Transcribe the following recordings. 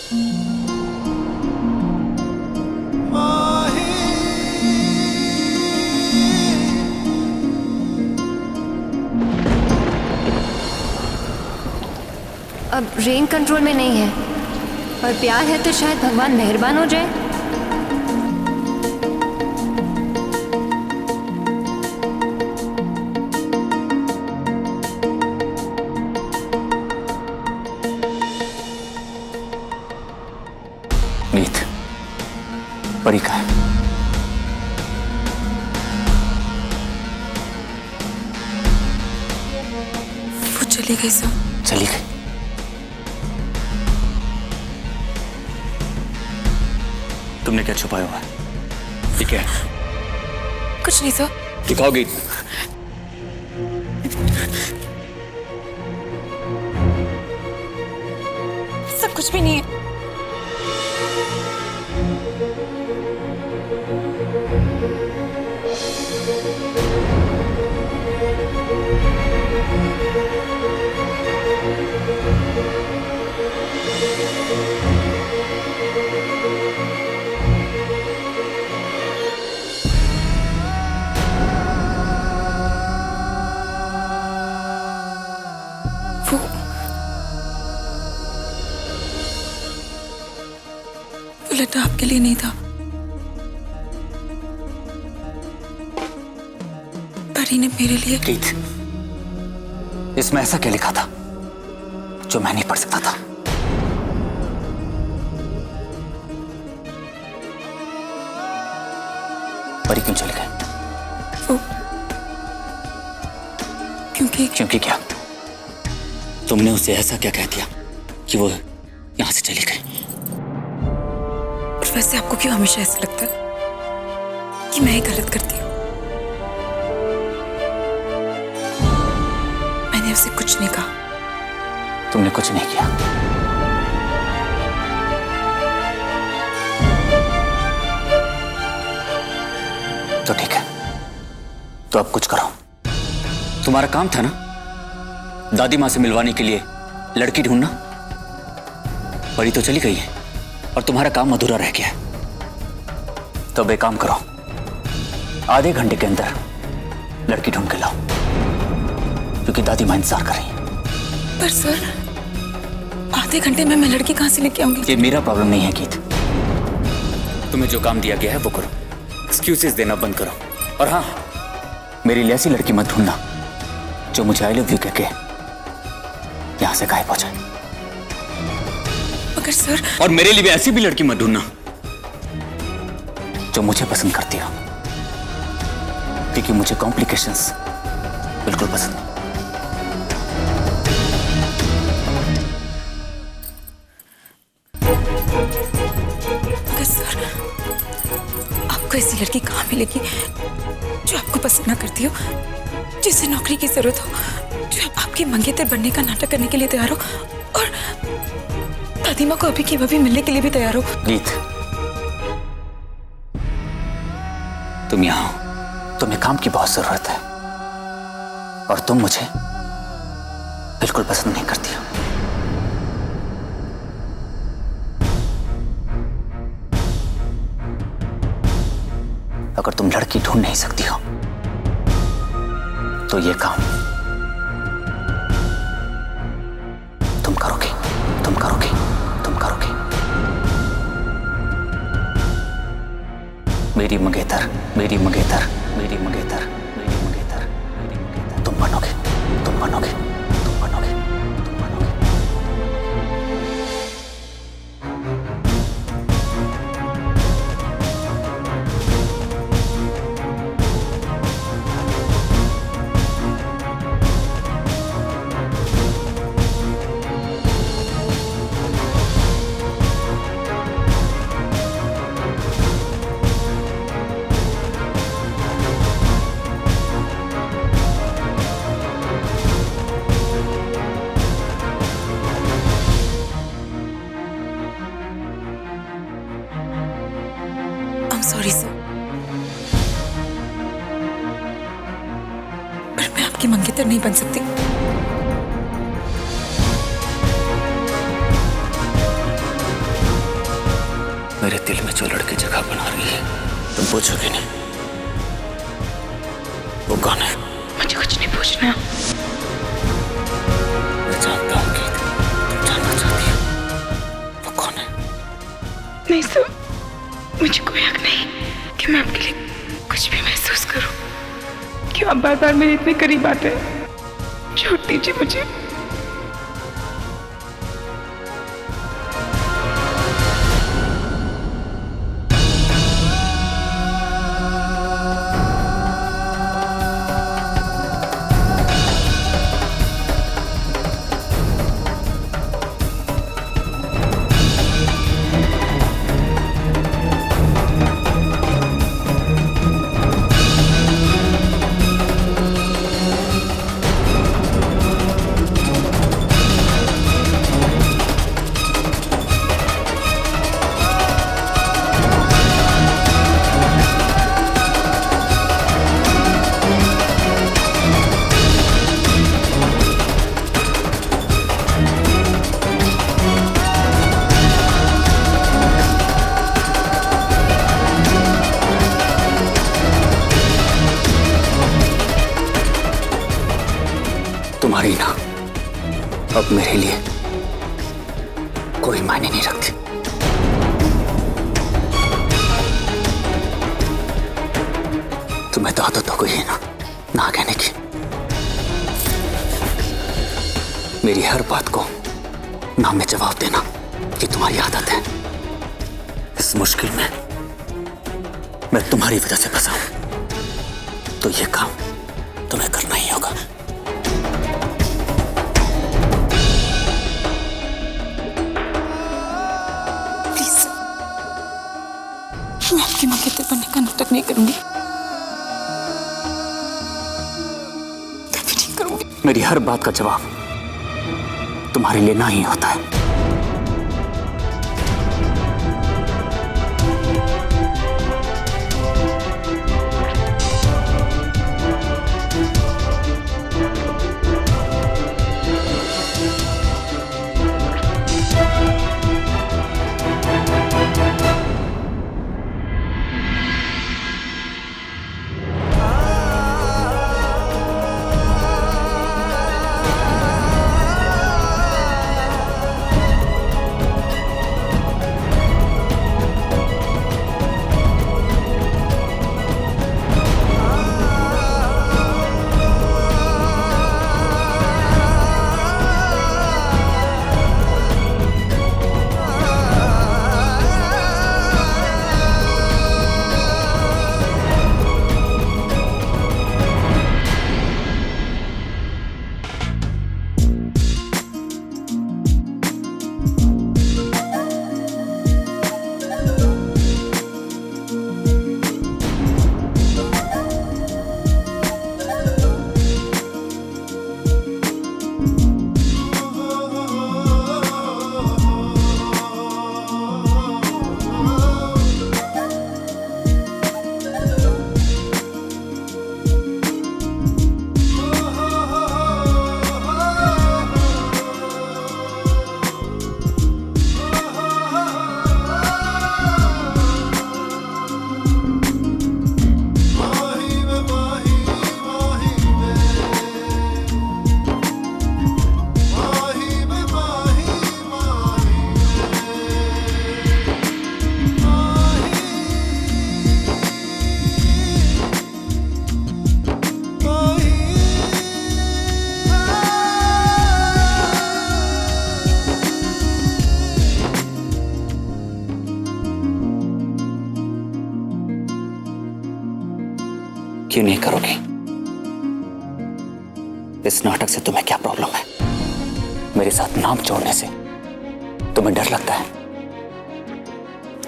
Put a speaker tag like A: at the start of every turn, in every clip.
A: अब rent control में नहीं है और प्यार है तो शायद भगवान मेहरबान हो जाए।
B: मीत, परी कहाँ है?
C: वो चली गई सर।
B: चली गई? तुमने क्या छुपाया हुआ है? ये क्या है?
C: कुछ नहीं सर।
B: दिखाओगी?
C: सब कुछ भी नहीं है। वो लेटर आपके लिए नहीं था, परी ने मेरे लिए।
B: कीथ, इसमें ऐसा क्या लिखा था जो मैं नहीं पढ़ सकता था? परी क्यों चली गई?
C: वो क्योंकि
B: क्या? तुमने उसे ऐसा क्या कह दिया कि वो यहां से चली गई?
C: और वैसे आपको क्यों हमेशा ऐसा लगता है कि मैं ही गलत करती हूँ? मैंने उसे कुछ नहीं कहा।
B: तुमने कुछ नहीं किया। तो ठीक है, तो अब कुछ करो। तुम्हारा काम था ना दादी माँ से मिलवाने के लिए लड़की ढूंढना। परी तो चली गई है और तुम्हारा काम अधूरा रह गया है। तो अब एक काम करो, आधे घंटे के अंदर लड़की ढूंढ के लाओ, क्योंकि दादी माँ इंतजार कर रही है।
C: पर सर, आधे घंटे में मैं लड़की कहां से लेके आऊंगी?
B: ये मेरा प्रॉब्लम नहीं है गीत। तुम्हें जो काम दिया गया है वो करो, एक्सक्यूजेस देना बंद करो। और हाँ, मेरे लिए ऐसी लड़की मत ढूंढना जो मुझे आई लव यू कह के यहां से गायब हो जाए।
C: मगर सर।
B: और मेरे लिए भी ऐसी भी लड़की मत ढूंढना जो मुझे पसंद करती हो, क्योंकि मुझे कॉम्प्लिकेशंस बिल्कुल पसंद नहीं।
C: मगर सर, आपको ऐसी लड़की कहाँ मिलेगी जो आपको पसंद ना करती हो, जिसे नौकरी की जरूरत हो, जो आपकी मंगेतर बनने का नाटक करने के लिए तैयार हो और दादी माँ को अभी की अभी मिलने के लिए भी तैयार हो?
B: गीत, तुम यहां हो, तुम्हें काम की बहुत जरूरत है और तुम मुझे बिल्कुल पसंद नहीं करती हो। अगर तुम लड़की ढूंढ नहीं सकती हो तो ये काम तुम करोगे, तुम करोगे, तुम करोगे। मेरी मंगेतर, मेरी मंगेतर, मेरी मंगेतर, मेरी मंगेतर, मेरी मंगेतर, तुम बनोगे, तुम बनोगे, तुम बनोगे, तुम बनोगे।
C: सॉरी सर, पर मैं आपकी मंगेतर नहीं बन सकती।
B: दिल में जो लड़की जगह बना रही है तुम पूछोगे नहीं वो कौन है?
C: मुझे कुछ नहीं पूछना।
B: मैं जानता हूँ कि तुम जानना चाहती हो वो कौन है।
C: नहीं सर, मुझे कोई हक नहीं कि मैं आपके लिए कुछ भी महसूस करूं। क्यों आप बार बार मेरे इतने करीब आते हैं? छोड़ दीजिए मुझे।
B: तुम्हारी ना अब मेरे लिए कोई मायने नहीं रखती। तुम्हें तो आदत हो गई है ना कहने की। मेरी हर बात को ना में जवाब देना ये तुम्हारी आदत है। इस मुश्किल में मैं तुम्हारी वजह से फंसा हूं तो ये काम तुम्हें करना ही होगा।
C: मैं आपकी मंगेतर बनने का नाटक नहीं करूंगी, कभी नहीं करूंगी।
B: मेरी हर बात का जवाब तुम्हारे लिए ना ही होता है। क्यों नहीं करोगी? इस नाटक से तुम्हें क्या प्रॉब्लम है? मेरे साथ नाम जोड़ने से तुम्हें डर लगता है?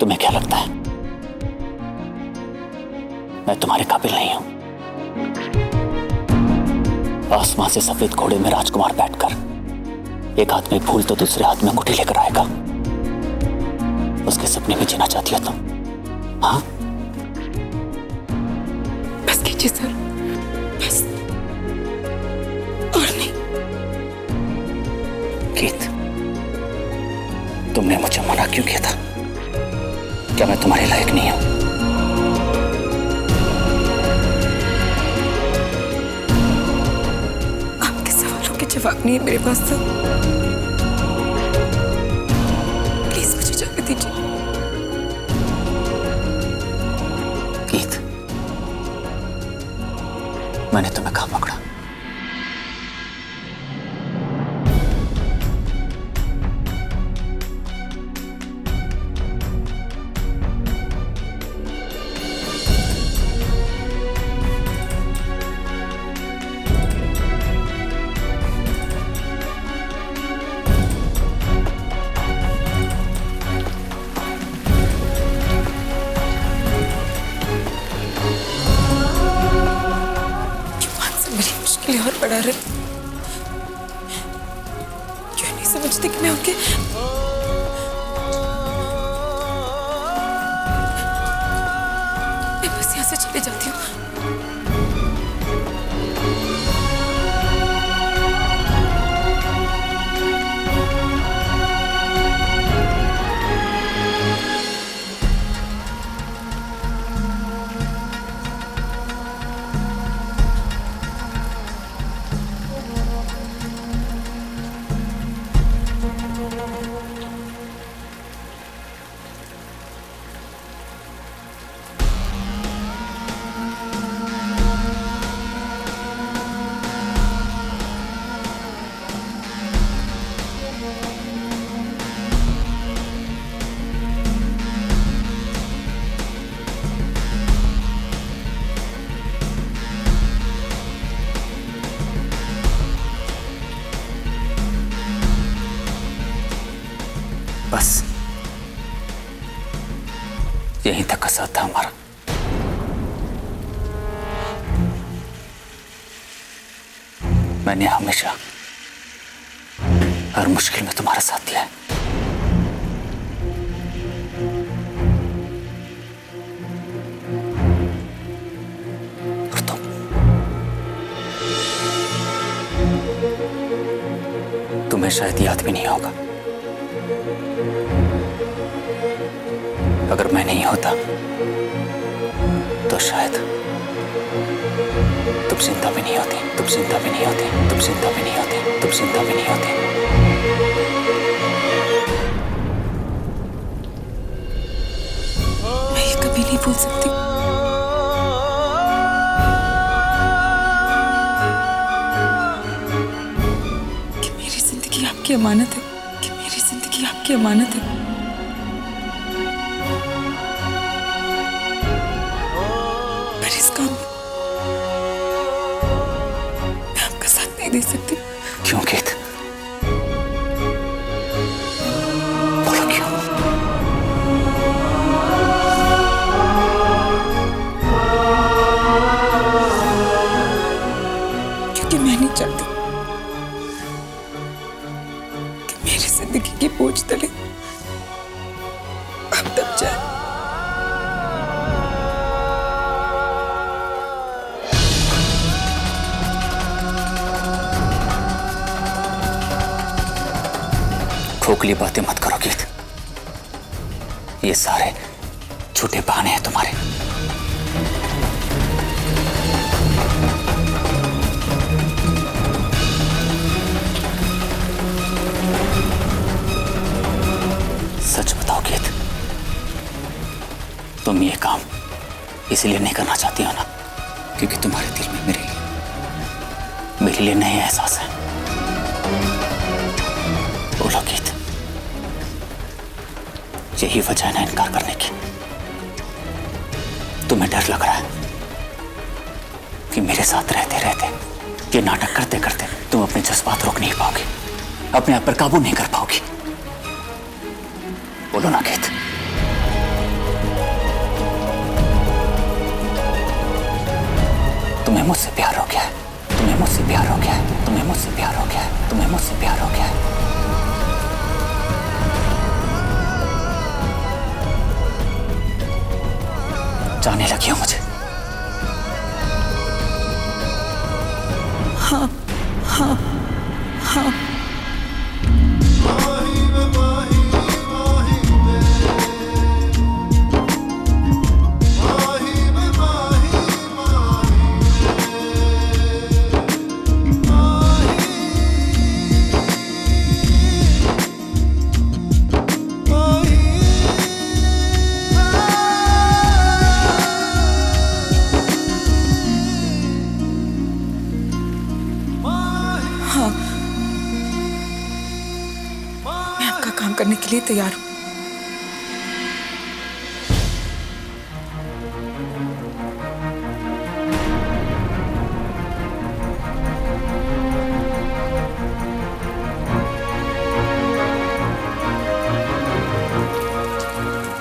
B: तुम्हें क्या लगता है मैं तुम्हारे काबिल नहीं हूं? आसमां से सफेद घोड़े में राजकुमार बैठकर एक हाथ में फूल तो दूसरे हाथ में अंगूठी लेकर आएगा। उसके सपने में जीना चाहती हो तुम? हाँ,
C: बस कीजिए सर, बस, और नहीं।
B: गीत, तुमने मुझे मना क्यों किया था? क्या मैं तुम्हारे लायक नहीं हूं?
C: आपके सवालों के जवाब नहीं है मेरे पास तो प्लीज मुझे जाने दीजिए।
B: गीत, मैंने तुम्हें कहां पकड़ा?
C: और बढ़ा रहे क्यों नहीं समझते कि मैं उनके मैं बस यहां से चले जाती हूँ। बस यहीं तक का साथ था हमारा। मैंने हमेशा हर मुश्किल में तुम्हारा साथ दिया है। और तुम्हें शायद याद भी नहीं होगा, अगर मैं नहीं होता तो शायद तुम जिंदा भी नहीं होती, तुम जिंदा भी नहीं होती, तुम जिंदा भी नहीं होती, तुम जिंदा भी नहीं होती। मैं ये कभी नहीं भूल सकती। कि मेरी जिंदगी आपकी अमानत है, कि मेरी जिंदगी आपकी अमानत है। दे सकती।
B: क्यों गीत? बोलो क्यों?
C: क्योंकि मैं नहीं चाहती कि मेरी जिंदगी की बोझ तले अब दब जाए।
B: खोखली बातें मत करो गीत, ये सारे झूठे बहाने हैं तुम्हारे। सच बताओ गीत, तुम ये काम इसलिए नहीं करना चाहती हो ना क्योंकि तुम्हारे दिल में मेरे लिए नए एहसास है। बोलो गीत, यही वजह है ना इनकार करने की? तुम्हें डर लग रहा है कि मेरे साथ रहते रहते, ये नाटक करते करते तुम अपने जज्बात रोक नहीं पाओगे, अपने आप पर काबू नहीं कर पाओगी। बोलो ना गीत। तुम्हें मुझसे प्यार हो गया है, तुम्हें मुझसे प्यार हो गया है, तुम्हें मुझसे प्यार हो गया है, तुम्हें मुझसे प्यार हो गया है। जाने लगी हो मुझे?
C: हाँ हाँ हाँ। करने के लिए तैयार हूँ।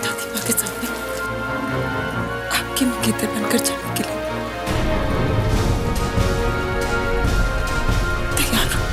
C: दादी माँ के सामने आपकी मंगेतर बनकर चलने के लिए तैयार हूँ।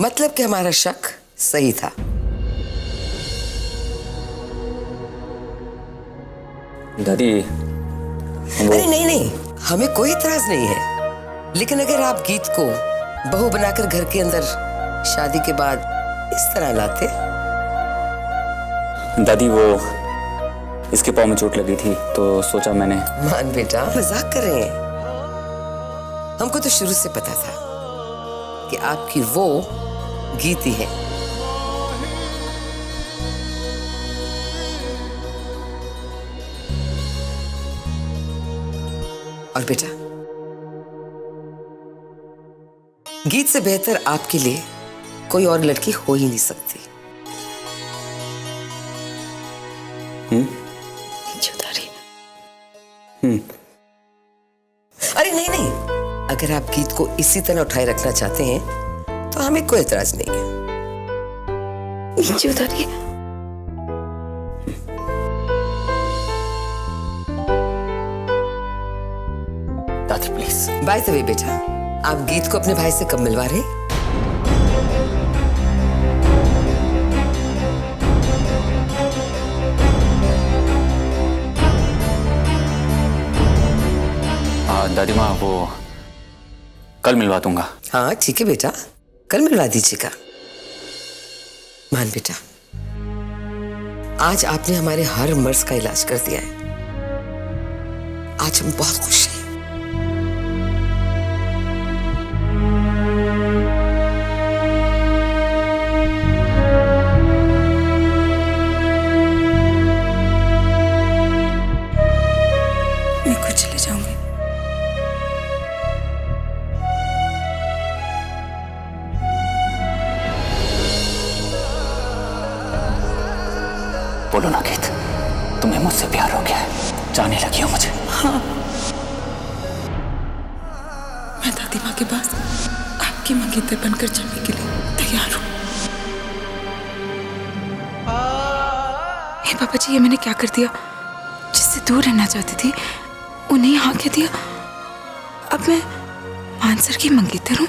D: मतलब कि हमारा शक सही था।
B: दादी
D: अरे नहीं नहीं, हमें कोई इतराज नहीं है, लेकिन अगर आप गीत को बहू बनाकर घर के अंदर शादी के बाद इस तरह लाते।
B: दादी वो इसके पाँव में चोट लगी थी तो सोचा मैंने।
D: मान बेटा, मजाक कर रहे हैं। हमको तो शुरू से पता था कि आपकी वो गीती है। और बेटा, गीत से बेहतर आपके लिए कोई और लड़की हो ही नहीं सकती। अरे नहीं नहीं, अगर आप गीत को इसी तरह उठाए रखना चाहते हैं तो हमें कोई एतराज नहीं है।
B: दादी प्लीज।
D: बाय द वे बेटा, आप गीत को अपने भाई से कब मिलवा रहे?
B: दादी माँ वो कल मिलवा दूंगा।
D: हाँ ठीक है बेटा, कल मिलवा दीजिएगा। मान बेटा, आज आपने हमारे हर मर्ज का इलाज कर दिया है। आज हम बहुत खुश हैं।
C: मैं खुद चले जाऊंगी।
B: बोलो ना गीत, तुम्हें मुझसे प्यार हो गया है, जाने लगी हो मुझे।
C: हाँ, मैं दादी माँ के पास आपकी मंगेतर बनकर चलने के लिए तैयार हूँ। हे पापा जी, ये मैंने क्या कर दिया? जिससे दूर रहना चाहती थी उन्हें यहाँ कह दिया। अब मैं मानसर की मंगेतर हूँ।